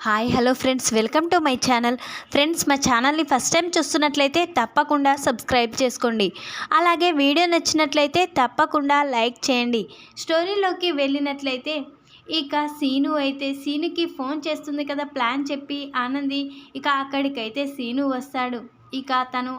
Hi hello friends, welcome to my channel. Friends, మా ఛానల్ని first time చూస్తున్నట్లయితే తప్పకుండా సబ్స్క్రైబ్ చేసుకోండి. అలాగే వీడియో నచ్చినట్లయితే తప్పకుండా లైక్ చేయండి. స్టోరీలోకి వెళ్ళినట్లయితే ఇక సీనుకి ఫోన్ చేస్తుంది కదా ప్లాన్ చెప్పి ఆనంది. ఇక అక్కడికైతే సీను వస్తాడు. ఇక తను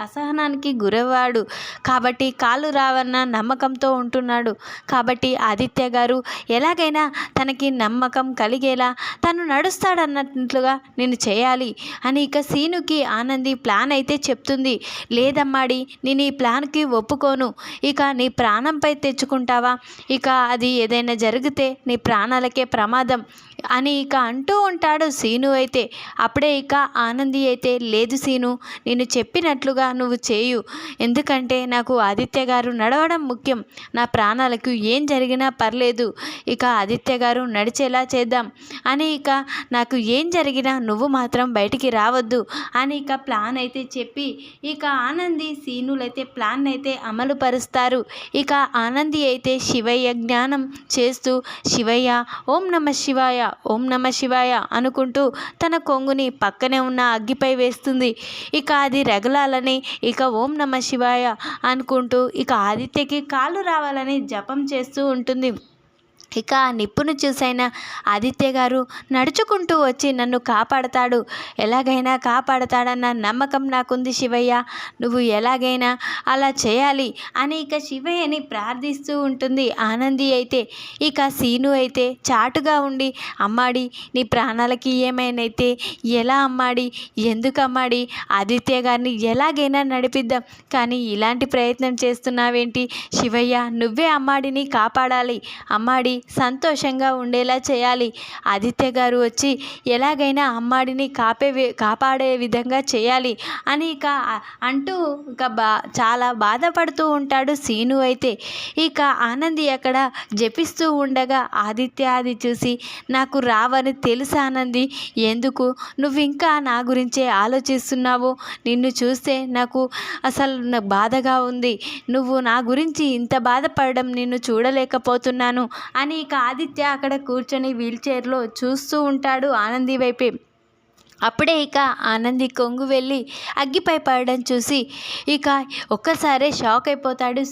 అసహనానికి గురవాడు కాబట్టి కాలు రావన్న నమ్మకంతో ఉంటున్నాడు. కాబట్టి ఆదిత్య గారు ఎలాగైనా తనకి నమ్మకం కలిగేలా తను నడుస్తాడన్నట్లుగా నేను చేయాలి అని ఇక సీనుకి ఆనంది ప్లాన్ అయితే చెప్తుంది. లేదమ్మాడి, నేను ఈ ప్లాన్కి ఒప్పుకోను. ఇక నీ ప్రాణంపై తెచ్చుకుంటావా? ఇక అది ఏదైనా జరిగితే నీ ప్రాణాలకే ప్రమాదం అని ఇక అంటూ ఉంటాడు సీను అయితే. అప్పుడే ఇక ఆనంది అయితే, లేదు సీను, నేను చెప్పినట్లుగా నువ్వు చేయు. ఎందుకంటే నాకు ఆదిత్య గారు నడవడం ముఖ్యం. నా ప్రాణాలకు ఏం జరిగినా పర్లేదు. ఇక ఆదిత్య గారు నడిచేలా చేద్దాం అని ఇక నాకు ఏం జరిగినా నువ్వు మాత్రం బయటికి రావద్దు అని ఇక ప్లాన్ అయితే చెప్పి ఇక ఆనంది సీనులైతే ప్లాన్ అయితే అమలు పరుస్తారు. ఇక ఆనంది అయితే శివయ్య జ్ఞానం చేస్తూ శివయ్య ఓం నమ శివాయ ఓం నమ శివాయ అనుకుంటూ తన కొంగుని పక్కనే ఉన్న అగ్గిపై వేస్తుంది. ఇక అది రగలాలని ఇక ఓం నమ శివాయ అనుకుంటూ ఇక ఆదిత్యకి కాళ్ళు రావాలని జపం చేస్తూ ఉంటుంది. ఇక ఆ నిప్పును చూసైనా ఆదిత్య గారు నడుచుకుంటూ వచ్చి నన్ను కాపాడతాడు, ఎలాగైనా కాపాడతాడన్న నమ్మకం నాకుంది శివయ్య, నువ్వు ఎలాగైనా అలా చేయాలి అని ఇక శివయ్యని ప్రార్థిస్తూ ఉంటుంది ఆనంది అయితే. ఇక సీను అయితే చాటుగా ఉండి, అమ్మాడి నీ ప్రాణాలకి ఏమైనైతే ఎలా అమ్మాడి, ఎందుకు అమ్మాడి, ఆదిత్య గారిని ఎలాగైనా నడిపిద్దాం, కానీ ఇలాంటి ప్రయత్నం చేస్తున్నావేంటి శివయ్య, నువ్వే అమ్మాడిని కాపాడాలి, అమ్మాడి సంతోషంగా ఉండేలా చేయాలి, ఆదిత్య గారు వచ్చి ఎలాగైనా అమ్మాడిని కాపాడే విధంగా చేయాలి అని ఇక అంటూ ఇక చాలా బాధపడుతూ ఉంటాడు సీను అయితే. ఇక ఆనంది అక్కడ జపిస్తూ ఉండగా ఆదిత్య అది చూసి, నాకు రావని తెలుసు ఆనంది, ఎందుకు నువ్వు ఇంకా నా గురించే ఆలోచిస్తున్నావు, నిన్ను చూస్తే నాకు అసలు బాధగా ఉంది, నువ్వు నా గురించి ఇంత బాధపడడం నిన్ను చూడలేకపోతున్నాను అని ఇక ఆదిత్య అక్కడ కూర్చొని వీల్చైర్లో చూస్తూ ఉంటాడు ఆనంది వైపే. అప్పుడే ఇక ఆనంది కొంగు వెళ్ళి అగ్గిపై పడడం చూసి ఇక ఒక్కసారే షాక్ అయిపోతాడు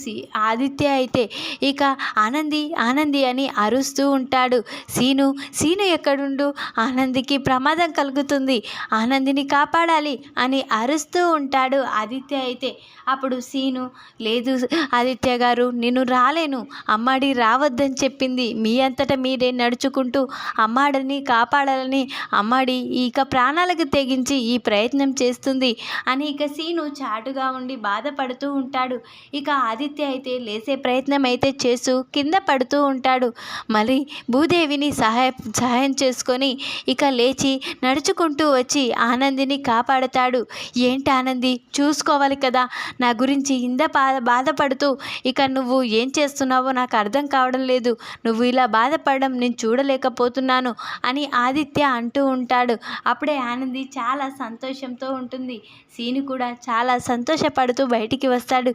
ఆదిత్య అయితే. ఇక ఆనంది అని అరుస్తూ ఉంటాడు. సీను ఎక్కడుండు, ఆనందికి ప్రమాదం కలుగుతుంది, ఆనందిని కాపాడాలి అని అరుస్తూ ఉంటాడు ఆదిత్య అయితే. అప్పుడు సీను, లేదు ఆదిత్య గారు, నేను రాలేను, అమ్మాడి రావద్దని చెప్పింది, మీ అంతటా మీరే నడుచుకుంటూ అమ్మాడిని కాపాడాలని అమ్మాడి ఇక ప్రాణాలకు తెగించి ఈ ప్రయత్నం చేస్తుంది అని ఇక సీను చాటుగా ఉండి బాధపడుతూ ఉంటాడు. ఇక ఆదిత్య అయితే లేసే ప్రయత్నం అయితే చేస్తూ కింద పడుతూ ఉంటాడు. మరి భూదేవిని సహాయం చేసుకొని ఇక లేచి నడుచుకుంటూ వచ్చి ఆనందిని కాపాడుతాడు. ఏంటి ఆనంది, చూసుకోవాలి కదా, నా గురించి ఇంత బాధపడుతూ ఇక నువ్వు ఏం చేస్తున్నావో నాకు అర్థం కావడం లేదు, నువ్వు ఇలా బాధపడడం నేను చూడలేకపోతున్నాను అని ఆదిత్య అంటూ ఉంటాడు. అప్పుడే ఆనంది చాలా సంతోషంతో ఉంటుంది. సీను కూడా చాలా సంతోషపడుతూ బయటికి వస్తాడు.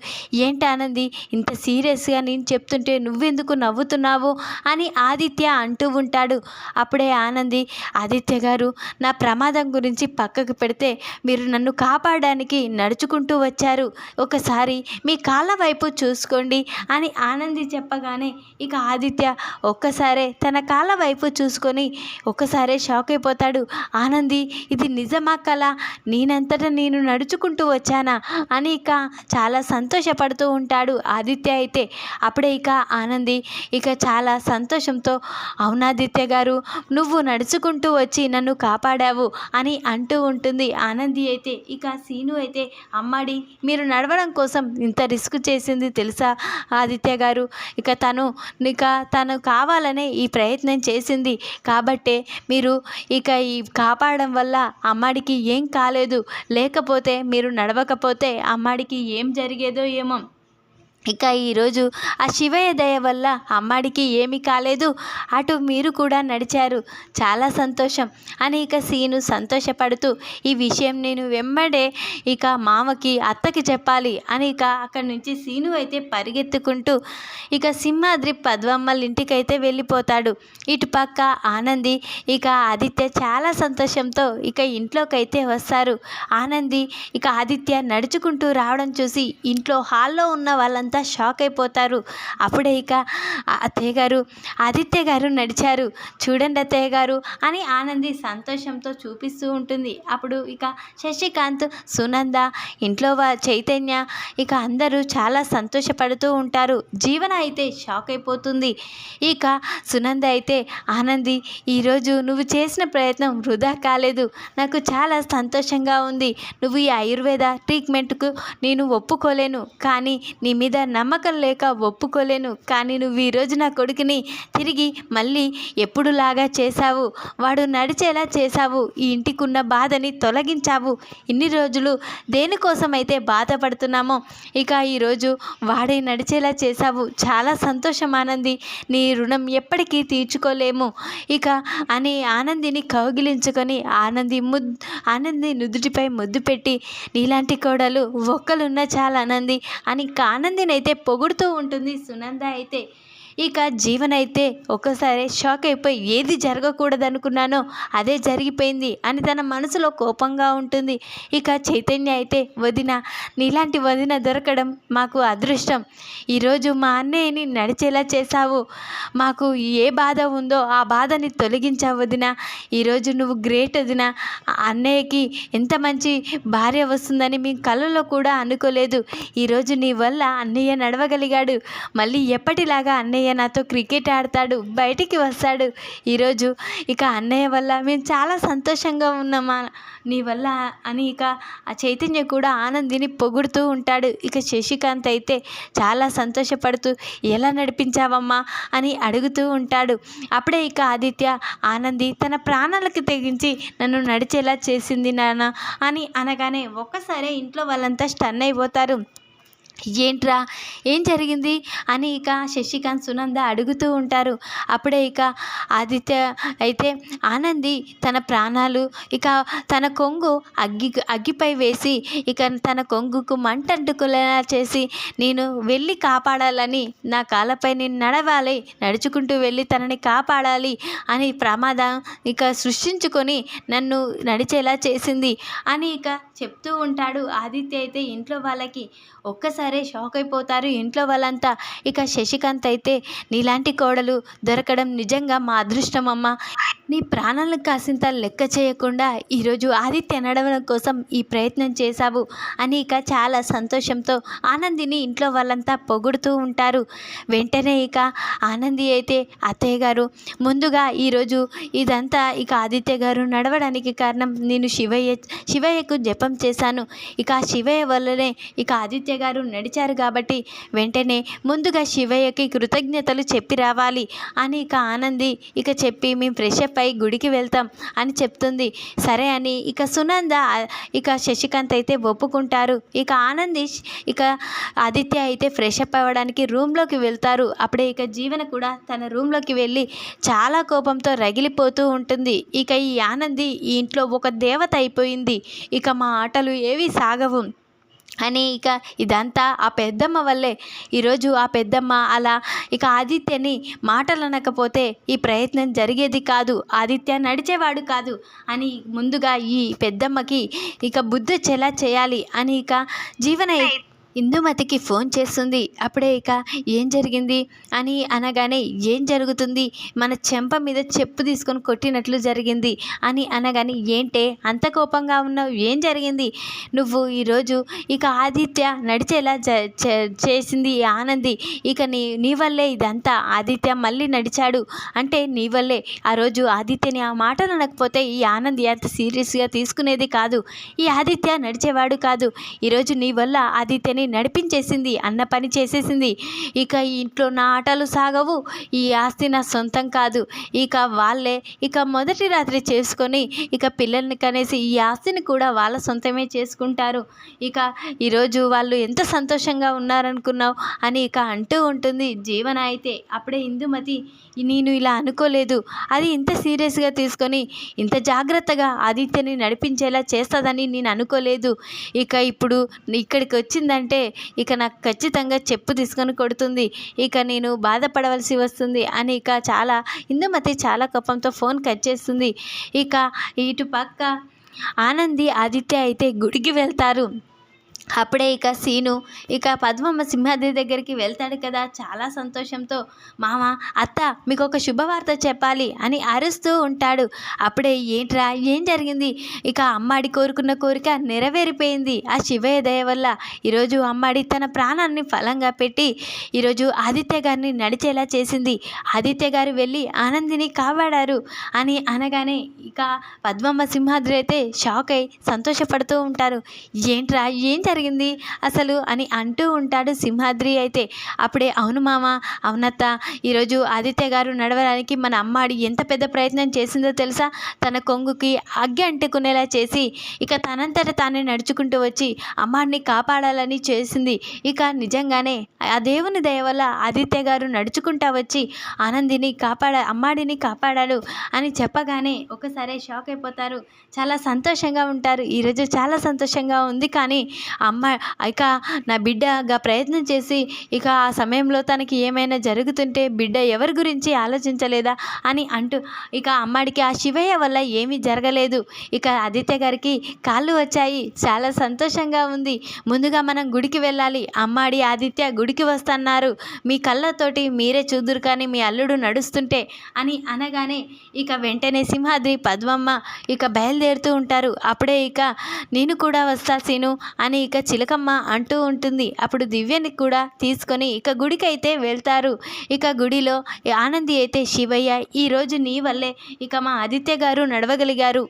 ఏంటి ఆనంది, ఇంత సీరియస్గా నేను చెప్తుంటే నువ్వెందుకు నవ్వుతున్నావు అని ఆదిత్య అంటూ ఉంటాడు. అప్పుడే ఆనంది, ఆదిత్య గారు, నా ప్రమాదం గురించి పక్కకు పెడితే మీరు నన్ను కాపాడడానికి నడుచుకుంటూ వచ్చారు, ఒకసారి మీ కాళ్ళ వైపు చూసుకోండి అని ఆనంది చెప్పగానే ఇక ఆదిత్య ఒక్కసారే తన కాళ్ళ వైపు చూసుకొని ఒక్కసారే షాక్ అయిపోతాడు. ఆనంది, ఇది నిజమా కల, నేనంతటా నేను నడుచుకుంటూ వచ్చానా అని ఇక చాలా సంతోషపడుతూ ఉంటాడు ఆదిత్య అయితే. అప్పుడే ఇక ఆనంది ఇక చాలా సంతోషంతో, అవునాదిత్య గారు, నువ్వు నడుచుకుంటూ వచ్చి నన్ను కాపాడావు అని అంటూ ఉంటుంది ఆనంది అయితే. ఇక సీను అయితే, అమ్మాడి మీరు నడవడం కోసం ఇంత రిస్క్ చేసింది తెలుసా ఆదిత్య గారు, ఇక తను కావాలనే ఈ ప్రయత్నం చేసింది కాబట్టే మీరు ఇక ఈ కాపాడడం వల్ల అమ్మాడికి ఏం కాలేదు, లేకపోతే మీరు నడవకపోతే అమ్మాడికి ఏం జరిగేదో ఏమో, ఇక ఈరోజు ఆ శివయ్య దయ వల్ల అమ్మాడికి ఏమీ కాలేదు, అటు మీరు కూడా నడిచారు, చాలా సంతోషం అని ఇక సీను సంతోషపడుతూ ఈ విషయం నేను వెంబడే ఇక మామకి అత్తకి చెప్పాలి అని ఇక అక్కడి నుంచి సీను అయితే పరిగెత్తుకుంటూ ఇక సింహాద్రి పద్మమ్మల ఇంటికైతే వెళ్ళిపోతాడు. ఇటు పక్క ఆనంది ఇక ఆదిత్య చాలా సంతోషంతో ఇక ఇంట్లోకైతే వస్తారు. ఆనంది ఇక ఆదిత్య నడుచుకుంటూ రావడం చూసి ఇంట్లో హాల్లో ఉన్న వాళ్ళంతా షాక్ అయిపోతారు. అప్పుడే ఇక అత్తయ్య గారు, ఆదిత్య గారు నడిచారు, చూడండి అత్తయ్య గారు అని ఆనంది సంతోషంతో చూపిస్తూ ఉంటుంది. అప్పుడు ఇక శశికాంత్, సునంద, ఇంట్లో చైతన్య ఇక అందరూ చాలా సంతోషపడుతూ ఉంటారు. జీవన అయితే షాక్ అయిపోతుంది. ఇక సునంద అయితే, ఆనంది ఈరోజు నువ్వు చేసిన ప్రయత్నం వృధా కాలేదు, నాకు చాలా సంతోషంగా ఉంది. నువ్వు ఈ ఆయుర్వేద ట్రీట్మెంట్కు నేను ఒప్పుకోలేను, కానీ నీ మీద నమ్మకం లేక ఒప్పుకోలేను, కానీ నువ్వు ఈరోజు నా కొడుకుని తిరిగి మళ్ళీ ఎప్పుడులాగా చేశావు, వాడు నడిచేలా చేశావు, ఈ ఇంటికున్న బాధని తొలగించావు. ఇన్ని రోజులు దేనికోసమైతే బాధపడుతున్నామో ఇక ఈరోజు వాడే నడిచేలా చేశావు, చాలా సంతోషం ఆనంది, నీ రుణం ఎప్పటికీ తీర్చుకోలేము ఇక అని ఆనందిని కౌగిలించుకొని ఆనంది నుదుటిపై ముద్దు పెట్టి, నీలాంటి కోడలు ఒక్కలున్నా చాలా ఆనంది అని ఆనందిని అయితే పొగుడుతూ ఉంటుంది సునంద అయితే. ఇక జీవన్ అయితే ఒక్కసారి షాక్ అయిపోయి ఏది జరగకూడదనుకున్నానో అదే జరిగిపోయింది అని తన మనసులో కోపంగా ఉంటుంది. ఇక చైతన్య అయితే, వదిన, నీలాంటి వదిన దొరకడం మాకు అదృష్టం, ఈరోజు మా అన్నయ్యని నడిచేలా చేశావు, మాకు ఏ బాధ ఉందో ఆ బాధని తొలగించావు వదిన, ఈరోజు నువ్వు గ్రేట్ వదిన, అన్నయ్యకి ఎంత మంచి భార్య వస్తుందని మేము కళ్ళలో కూడా అనుకోలేదు, ఈరోజు నీ వల్ల అన్నయ్య నడవగలిగాడు, మళ్ళీ ఎప్పటిలాగా అన్నయ్య నాతో క్రికెట్ ఆడతాడు, బయటికి వస్తాడు, ఈరోజు ఇక అన్నయ్య వల్ల మేము చాలా సంతోషంగా ఉన్నామా నీ వల్ల అని ఇక ఆ చైతన్య కూడా ఆనందిని పొగుడుతూ ఉంటాడు. ఇక శశికాంత్ అయితే చాలా సంతోషపడుతూ, ఎలా నడిపించావమ్మా అని అడుగుతూ ఉంటాడు. అప్పుడే ఇక ఆదిత్య, ఆనంది తన ప్రాణాలకు తెగించి నన్ను నడిచేలా చేసింది నాన్న అని అనగానే ఒక్కసారే ఇంట్లో వాళ్ళంతా స్టన్ అయిపోతారు. ఏంట్రా, ఏం జరిగింది అని ఇక శశికాంత్, సునంద అడుగుతూ ఉంటారు. అప్పుడే ఇక ఆదిత్య అయితే, ఆనంది తన ప్రాణాలు ఇక తన కొంగు అగ్గిపై వేసి ఇక తన కొంగుకు మంట అంటుకునేలా చేసి నేను వెళ్ళి కాపాడాలని, నా కాళ్ళపై నేను నడవాలి, నడుచుకుంటూ వెళ్ళి తనని కాపాడాలి అని ప్రమాదం ఇక సృష్టించుకొని నన్ను నడిచేలా చేసింది అని ఇక చెప్తూ ఉంటాడు. ఆదిత్య అయితే ఇంట్లో వాళ్ళకి ఒక్కసారే షాక్ అయిపోతారు ఇంట్లో వాళ్ళంతా. ఇక శశికాంత్ అయితే, నీలాంటి కోడలు దొరకడం నిజంగా మా అదృష్టం అమ్మ, నీ ప్రాణాలను కాసింత లెక్క చేయకుండా ఈరోజు ఆదిత్య నడవడం కోసం ఈ ప్రయత్నం చేశావు అని ఇక చాలా సంతోషంతో ఆనందిని ఇంట్లో వాళ్ళంతా పొగుడుతూ ఉంటారు. వెంటనే ఇక ఆనంది అయితే, అత్తయ్య గారు, ముందుగా ఈరోజు ఇదంతా ఇక ఆదిత్య గారు నడవడానికి కారణం నేను శివయ్యకు జపం చేశాను, ఇక ఆ శివయ్య వల్లనే ఇక ఆదిత్య గారు నడిచారు కాబట్టి వెంటనే ముందుగా శివయ్యకి కృతజ్ఞతలు చెప్పి రావాలి అని ఇక ఆనంది ఇక చెప్పి, మేము ఫ్రెష్ అప్ అయి గుడికి వెళ్తాం అని చెప్తుంది. సరే అని ఇక సునంద ఇక శశికాంత్ అయితే ఒప్పుకుంటారు. ఇక ఆనంది ఇక ఆదిత్య అయితే ఫ్రెష్ అప్ అవ్వడానికి రూమ్లోకి వెళ్తారు. అప్పుడే ఇక జీవన కూడా తన రూమ్లోకి వెళ్ళి చాలా కోపంతో రగిలిపోతూ ఉంటుంది. ఇక ఈ ఆనంది ఈ ఇంట్లో ఒక దేవత అయిపోయింది, ఇక మా ఆటలు ఏవి సాగవు అని ఇక ఇదంతా ఆ పెద్దమ్మ వల్లే, ఈరోజు ఆ పెద్దమ్మ అలా ఇక ఆదిత్యని మాటలు అనకపోతే ఈ ప్రయత్నం జరిగేది కాదు, ఆదిత్య నడిచేవాడు కాదు అని ముందుగా ఈ పెద్దమ్మకి ఇక బుద్ధి చెలా చేయాలి అని ఇక జీవన ఇందుమతికి ఫోన్ చేస్తుంది. అప్పుడే ఇక ఏం జరిగింది అని అనగానే, ఏం జరుగుతుంది, మన చెంప మీద చెప్పు తీసుకొని కొట్టినట్లు జరిగింది అని అనగానే, ఏంటే అంత కోపంగా ఉన్నావు, ఏం జరిగింది, నువ్వు ఈరోజు ఇక ఆదిత్య నడిచేలా చేసింది ఆనంది, ఇక నీ వల్లే ఇదంతా, ఆదిత్య మళ్ళీ నడిచాడు అంటే నీ వల్లే, ఆ రోజు ఆదిత్యని ఆ మాటలు అనకపోతే ఈ ఆనంది అంత సీరియస్గా తీసుకునేది కాదు, ఈ ఆదిత్య నడిచేవాడు కాదు, ఈరోజు నీ వల్ల ఆదిత్యని నడిపించేసింది, అన్న పని చేసేసింది. ఇక ఈ ఇంట్లో నా ఆటలు సాగవు, ఈ ఆస్తి నా సొంతం కాదు. ఇక వాళ్ళే ఇక మొదటి రాత్రి చేసుకొని ఇక పిల్లల్ని కనేసి ఈ ఆస్తిని కూడా వాళ్ళ సొంతమే చేసుకుంటారు. ఇక ఈరోజు వాళ్ళు ఎంత సంతోషంగా ఉన్నారనుకున్నావు అని ఇక అంటూ ఉంటుంది జీవన అయితే. అప్పుడే ఇందుమతి, నేను ఇలా అనుకోలేదు, అది ఇంత సీరియస్గా తీసుకొని ఇంత జాగ్రత్తగా ఆదిత్యని నడిపించేలా చేస్తుందని నేను అనుకోలేదు. ఇక ఇప్పుడు ఇక్కడికి వచ్చిందంటే ఇక నాకు ఖచ్చితంగా చెప్పు తీసుకొని కొడుతుంది, ఇక నేను బాధపడవలసి వస్తుంది అని ఇక ఇందుమతి చాలా కోపంతో ఫోన్ కట్ చేస్తుంది. ఇక ఇటు పక్క ఆనంది ఆదిత్య అయితే గుడికి వెళ్తారు. అప్పుడే ఇక సీను ఇక పద్మమ్మ సింహాద్రి దగ్గరికి వెళ్తాడు కదా, చాలా సంతోషంతో మామ, అత్త మీకు ఒక శుభవార్త చెప్పాలి అని అరుస్తూ ఉంటాడు. అప్పుడే ఏంట్రా, ఏం జరిగింది? ఇక అమ్మాడి కోరుకున్న కోరిక నెరవేరిపోయింది ఆ శివయ్య దయ వల్ల. ఈరోజు అమ్మాడి తన ప్రాణాన్ని ఫలంగా పెట్టి ఈరోజు ఆదిత్య గారిని నడిచేలా చేసింది. ఆదిత్య గారు వెళ్ళి ఆనందిని కాపాడారు అని అనగానే ఇక పద్మమ్మ సింహాద్రి అయితే షాక్ అయి సంతోషపడుతూ ఉంటారు. ఏంట్రా, ఏం జరిగింది అసలు అని అంటూ ఉంటాడు సింహాద్రి అయితే. అప్పుడే అవును మామ, అవునత్త, ఈరోజు ఆదిత్య గారు నడవడానికి మన అమ్మాడి ఎంత పెద్ద ప్రయత్నం చేసిందో తెలుసా? తన కొంగుకి అగ్గి అంటుకునేలా చేసి ఇక తనంతట తానే నడుచుకుంటూ వచ్చి అమ్మాడిని కాపాడాలని చేసింది. ఇక నిజంగానే ఆ దేవుని దయ వల్ల ఆదిత్య గారు నడుచుకుంటా వచ్చి అమ్మాడిని కాపాడాడు అని చెప్పగానే ఒకసారి షాక్ అయిపోతారు, చాలా సంతోషంగా ఉంటారు. ఈరోజు చాలా సంతోషంగా ఉంది. కానీ అమ్మ ఇక నా బిడ్డగా ప్రయత్నం చేసి ఇక ఆ సమయంలో తనకి ఏమైనా జరుగుతుంటే బిడ్డ ఎవరి గురించి ఆలోచించలేదా అని అంటూ ఇక అమ్మాడికి ఆ శివయ్య వల్ల ఏమీ జరగలేదు. ఇక ఆదిత్య గారికి కాళ్ళు వచ్చాయి, చాలా సంతోషంగా ఉంది. ముందుగా మనం గుడికి వెళ్ళాలి, అమ్మాడి ఆదిత్య గుడికి వస్తున్నారు, మీ కళ్ళతోటి మీరే చూదురు కానీ మీ అల్లుడు నడుస్తుంటే అని అనగానే ఇక వెంటనే సింహాద్రి పద్మమ్మ ఇక బయలుదేరుతూ ఉంటారు. అప్పుడే ఇక నేను కూడా వస్తా సీను అని ఇక చిలకమ్మ అంటూ ఉంటుంది. అప్పుడు దివ్యని కూడా తీసుకొని ఇక గుడికి అయితే వెళ్తారు. ఇక గుడిలో ఆనంది అయితే శివయ్య, ఈరోజు నీ వల్లే ఇక మా ఆదిత్య గారు నడవగలిగారు,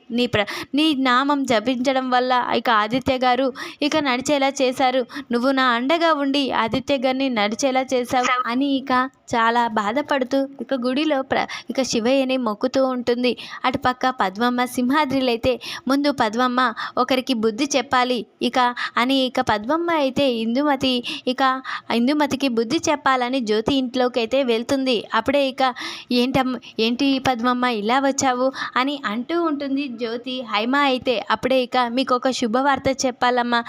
నీ నామం జపించడం వల్ల ఇక ఆదిత్య గారు ఇక నడిచేలా చేశారు, నువ్వు నా అండగా ఉండి ఆదిత్య గారిని నడిచేలా చేశావు అని ఇక చాలా బాధపడుతూ ఇక గుడిలో ఇక శివయ్యని మొక్కుతూ ఉంటుంది. అటు పక్క పద్మమ్మ సింహాద్రిలైతే ముందు పద్మమ్మ ఒకరికి బుద్ధి చెప్పాలి ఇక అని ఇక పద్మమ్మ అయితే ఇందుమతికి బుద్ధి చెప్పాలని జ్యోతి ఇంట్లోకి అయితే వెళ్తుంది. అప్పుడే ఇక ఏంటి పద్మమ్మ ఇలా వచ్చావు అని అంటూ ఉంటుంది జ్యోతి. హైమా అయితే అప్పుడే ఇక మీకు ఒక శుభవార్త చెప్పాలమ్మా,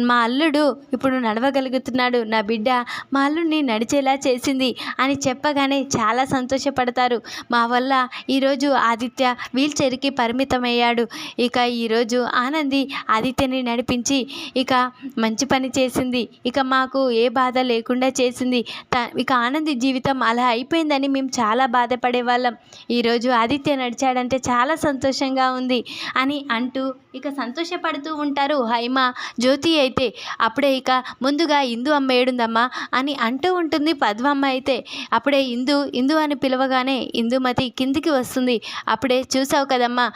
మా అల్లుడు ఇప్పుడు నడవగలుగుతున్నాడు, నా బిడ్డ మా అల్లుడిని నడిచేలా చేసింది అని చెప్పగానే చాలా సంతోషపడతారు. మా వల్ల ఈరోజు ఆదిత్య వీల్ చైర్కి పరిమితమయ్యాడు, ఇక ఈరోజు ఆనంది ఆదిత్యని నడిపించి ఇక మంచి పని చేసింది, ఇక మాకు ఏ బాధ లేకుండా చేసింది. ఇక ఆనంది జీవితం అలా అయిపోయిందని మేము చాలా బాధపడేవాళ్ళం, ఈరోజు ఆదిత్య నడిచాడంటే చాలా సంతోషంగా ఉంది అని అంటూ ఇక సంతోషపడుతూ ఉంటారు హైమా. జ్యోతి అయితే అప్పుడే ఇక ముందుగా ఇందు అమ్మ ఏడుందమ్మా అని అంటూ ఉంటుంది పద్మమ్మ అయితే. అప్పుడే ఇందు అని పిలవగానే ఇందుమతి కిందికి వస్తుంది. అప్పుడే చూసావు కదమ్మా,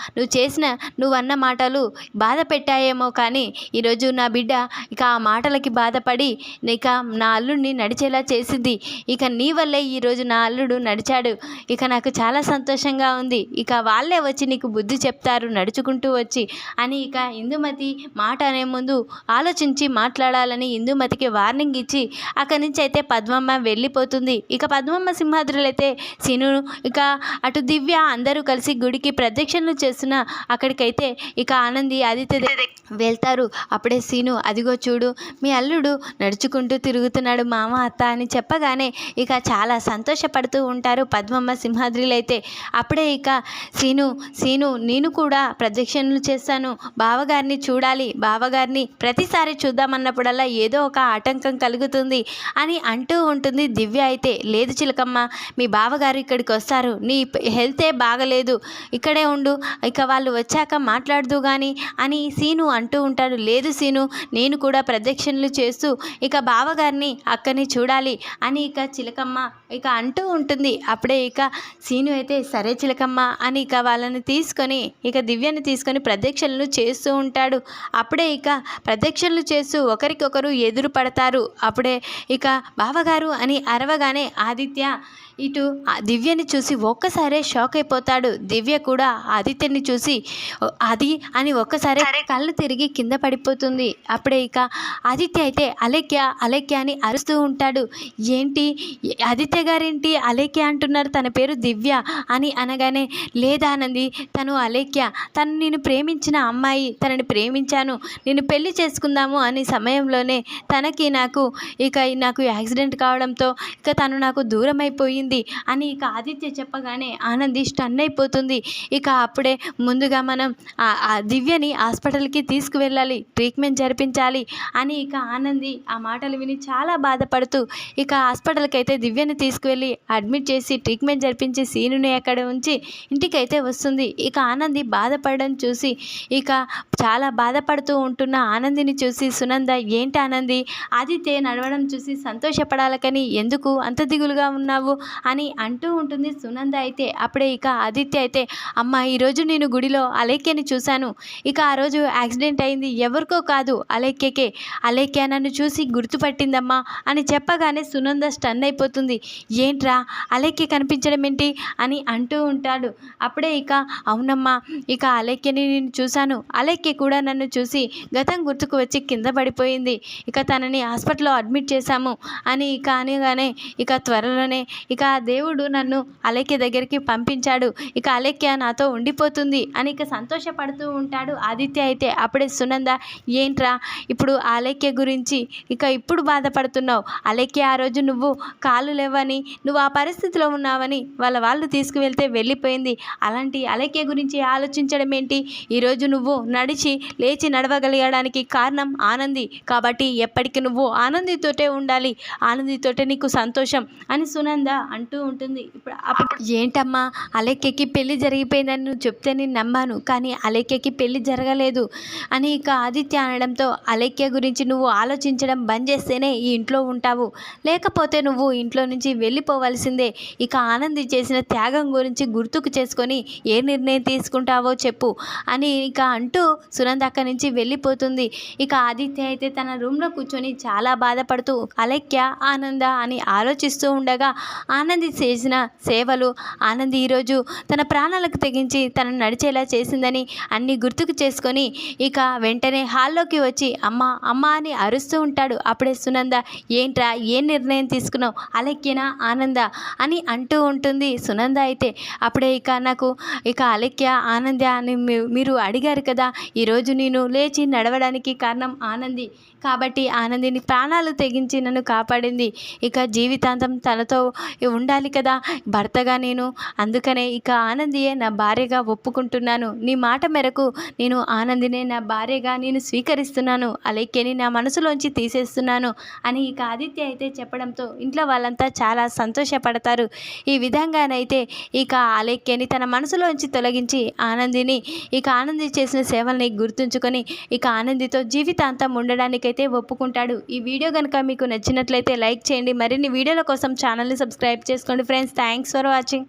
నువ్వు అన్న మాటలు బాధ పెట్టాయేమో, కానీ ఈరోజు నా బిడ్డ ఇక ఆ మాటలకి బాధపడి ఇక నా అల్లుడిని నడిచేలా చేసింది, ఇక నీ వల్లే ఈరోజు నా అల్లుడు నడిచాడు, ఇక నాకు చాలా సంతోషంగా ఉంది, ఇక వాళ్ళే వచ్చి నీకు బుద్ధి చెప్తారు నడుచుకుంటూ వచ్చి అని ఇక ఇందుమతి మాట అనే ముందు ఆలోచించి మాట్లాడాలని ఇందుమతికి వార్నింగ్ ఇచ్చి అక్కడి నుంచి అయితే పద్మమ్మ వెళ్ళిపోతుంది. ఇక పద్మమ్మ సింహాద్రులైతే సీను ఇక అటు దివ్య అందరూ కలిసి గుడికి ప్రదక్షిణలు చేస్తున్న అక్కడికైతే ఇక ఆనంది ఆదిత్య వెళ్తారు. అప్పుడే సీను, అదిగో చూడు మీ అల్లుడు నడుచుకుంటూ తిరుగుతున్నాడు మామ అత్త అని చెప్పగానే ఇక చాలా సంతోషపడుతూ ఉంటారు పద్మమ్మ సింహాద్రిలైతే. అప్పుడే ఇక సీను నేను కూడా ప్రదక్షిణలు చేస్తాను, బావగారిని చూడాలి, బావగారిని ప్రతిసారి చూద్దామన్నప్పుడల్లా ఏదో ఒక ఆటంకం కలుగుతుంది అని అంటూ ఉంటుంది దివ్య అయితే. లేదు చిలకమ్మ, మీ బావగారు ఇక్కడికి వస్తారు, నీ హెల్తే బాగలేదు, ఇక్కడే ఉండు, ఇక వాళ్ళు వచ్చాక మాట్లాడదు కానీ అని సీను అంటూ ఉంటాడు. లేదు సీను, సీను, నేను కూడా ప్రదక్షిణలు చేస్తూ ఇక బావగారిని అక్కని చూడాలి అని ఇక చిలకమ్మ ఇక అంటూ ఉంటుంది. అప్పుడే ఇక సీను అయితే సరే చిలకమ్మ అని ఇక వాళ్ళని తీసుకొని ఇక దివ్యని తీసుకొని ప్రదక్షిణలు చేస్తూ ఉంటాడు. అప్పుడే ఇక ప్రదక్షిణలు చేస్తూ ఒకరికొకరు ఎదురు పడతారు. అప్పుడే ఇక బావగారు అని అరవగానే ఆదిత్య ఇటు దివ్యని చూసి ఒక్కసారే షాక్ అయిపోతాడు. దివ్య కూడా ఆదిత్యని చూసి అది అని ఒక్కసారి కళ్ళు తిరిగి కింద పడిపోతుంది. అప్పుడే ఇక ఆదిత్య అయితే అలేఖ్య అలేఖ్య అని అరుస్తూ ఉంటాడు. ఏంటి ఆదిత్య గారేంటి అలేఖ్య అంటున్నారు, తన పేరు దివ్య అని అనగానే లేదానంది, తను అలేఖ్య, తను నేను ప్రేమించిన అమ్మాయి, తనని ప్రేమించాను, నేను పెళ్లి చేసుకుందాము అని సమయంలోనే నాకు యాక్సిడెంట్ కావడంతో ఇక తను నాకు దూరం అయిపోయింది అని ఇక ఆదిత్య చెప్పగానే ఆనంది స్టన్ అయిపోతుంది. ఇక అప్పుడే ముందుగా మనం ఆ దివ్యని హాస్పిటల్కి తీసుకువెళ్ళాలి, ట్రీట్మెంట్ జరిపించాలి అని ఇక ఆనంది ఆ మాటలు విని చాలా బాధపడుతూ ఇక హాస్పిటల్కి అయితే దివ్యని తీసుకువెళ్ళి అడ్మిట్ చేసి ట్రీట్మెంట్ జరిపించి సీనుని అక్కడ ఉంచి ఇంటికైతే వస్తుంది. ఇక ఆనంది బాధపడడం చూసి ఇక చాలా బాధపడుతూ ఉంటున్న ఆనందిని చూసి సునంద ఏంటి ఆనంది, ఆదిత్య నడవడం చూసి సంతోషపడాలి కానీ ఎందుకు అంత దిగులుగా ఉన్నావు అని అంటూ ఉంటుంది సునంద అయితే. అప్పుడే ఇక ఆదిత్య అయితే అమ్మ ఈరోజు నేను గుడిలో అలేఖ్యని చూశాను, ఇక ఆ రోజు యాక్సిడెంట్ అయింది ఎవరికో కాదు అలేఖ్యకే, అలేఖ్య నన్ను చూసి గుర్తుపట్టిందమ్మా అని చెప్పగానే సునంద స్టన్ అయిపోతుంది. ఏంట్రా అలేఖ్య కనిపించడం ఏంటి అని అంటూ ఉంటాడు. అప్పుడే ఇక అవునమ్మా, ఇక అలేఖ్యని నేను చూశాను, అలేఖ్య కూడా నన్ను చూసి గతం గుర్తుకు వచ్చి కింద పడిపోయింది, ఇక తనని హాస్పిటల్లో అడ్మిట్ చేశాము అని ఇక అనగానే ఇక త్వరలోనే ఇక దేవుడు నన్ను అలేఖ్య దగ్గరికి పంపించాడు, ఇక అలేఖ్య నాతో ఉండిపోతుంది అని ఇక సంతోషపడుతూ ఉంటాడు ఆదిత్య అయితే. అప్పుడే సునంద ఏంట్రా ఇప్పుడు అలేఖ్య గురించి ఇక ఇప్పుడు బాధపడుతున్నావు, అలేఖ్య ఆ రోజు నువ్వు కాలు లేవని నువ్వు ఆ పరిస్థితిలో ఉన్నావని వాళ్ళు తీసుకువెళ్తే వెళ్ళిపోయింది, అలాంటి అలేఖ్య గురించి ఆలోచించడం ఏంటి, ఈరోజు నువ్వు నడిచి లేచి నడవగలగడానికి కారణం ఆనంది, కాబట్టి ఎప్పటికీ నువ్వు ఆనందితోటే ఉండాలి, ఆనందితోటే నీకు సంతోషం అని సునంద అంటూ ఉంటుంది. అప్పుడు ఏంటమ్మా అలేఖ్యకి పెళ్లి జరిగిపోయిందని నువ్వు చెప్తే నేను నమ్మాను, కానీ అలేఖ్యకి పెళ్లి జరగలేదు అని ఇక ఆదిత్య అనడంతో అలేఖ్య గురించి నువ్వు ఆలోచించడం బంద్ చేస్తేనే ఈ ఇంట్లో ఉంటావు, లేకపోతే నువ్వు ఇంట్లో నుంచి వెళ్ళిపోవలసిందే, ఇక ఆనంది చేసిన త్యాగం గురించి గుర్తుకు చేసుకొని ఏ నిర్ణయం తీసుకుంటావో చెప్పు అని ఇక అంటూ సునంద అక్కడి నుంచి వెళ్ళిపోతుంది. ఇక ఆదిత్య అయితే తన రూమ్లో కూర్చొని చాలా బాధపడుతూ అలేఖ్య ఆనంద అని ఆలోచిస్తూ ఉండగా ఆనంది చేసిన సేవలు, ఆనంది ఈరోజు తన ప్రాణాలకు తెగించి తనను నడిచేలా చేసిందని అన్నీ గుర్తుకు చేసుకొని ఇక వెంటనే హాల్లోకి వచ్చి అమ్మ అమ్మ అని అరుస్తూ ఉంటాడు. అప్పుడే సునంద ఏంట్రా ఏ నిర్ణయం తీసుకున్నావు, అలేఖ్యనా ఆనంద అని అంటూ ఉంటుంది సునంద అయితే. అప్పుడే ఇక నాకు ఇక అలేఖ్య ఆనంద అని మీరు అడిగారు కదా, ఈరోజు నేను లేచి నడవడానికి కారణం ఆనంది, కాబట్టి ఆనందిని ప్రాణాలు తెగించి నన్ను కాపాడింది, ఇక జీవితాంతం తనతో ఉండాలి కదా భర్తగా నేను, అందుకనే ఇక ఆనందియే నా భార్యగా ఒప్పుకుంటున్నాను, నీ మాట మేరకు నేను ఆనందినే నా భార్యగా నేను స్వీకరిస్తున్నాను, అలేఖ్యని నా మనసులోంచి తీసేస్తున్నాను అని ఇక ఆదిత్య అయితే చెప్పడంతో ఇంట్లో వాళ్ళంతా చాలా సంతోషపడతారు. ఈ విధంగానైతే ఇక అలేఖ్యని తన మనసులోంచి తొలగించి ఆనంది చేసిన సేవల్ని గుర్తుంచుకొని ఇక ఆనందితో జీవితాంతం ఉండడానికైతే ఒప్పుకుంటాడు. ఈ వీడియో కనుక మీకు నచ్చినట్లయితే లైక్ చేయండి, మరిన్ని వీడియోల కోసం ఛానల్ని సబ్స్క్రైబ్ చేసుకోండి ఫ్రెండ్స్. Thanks for watching.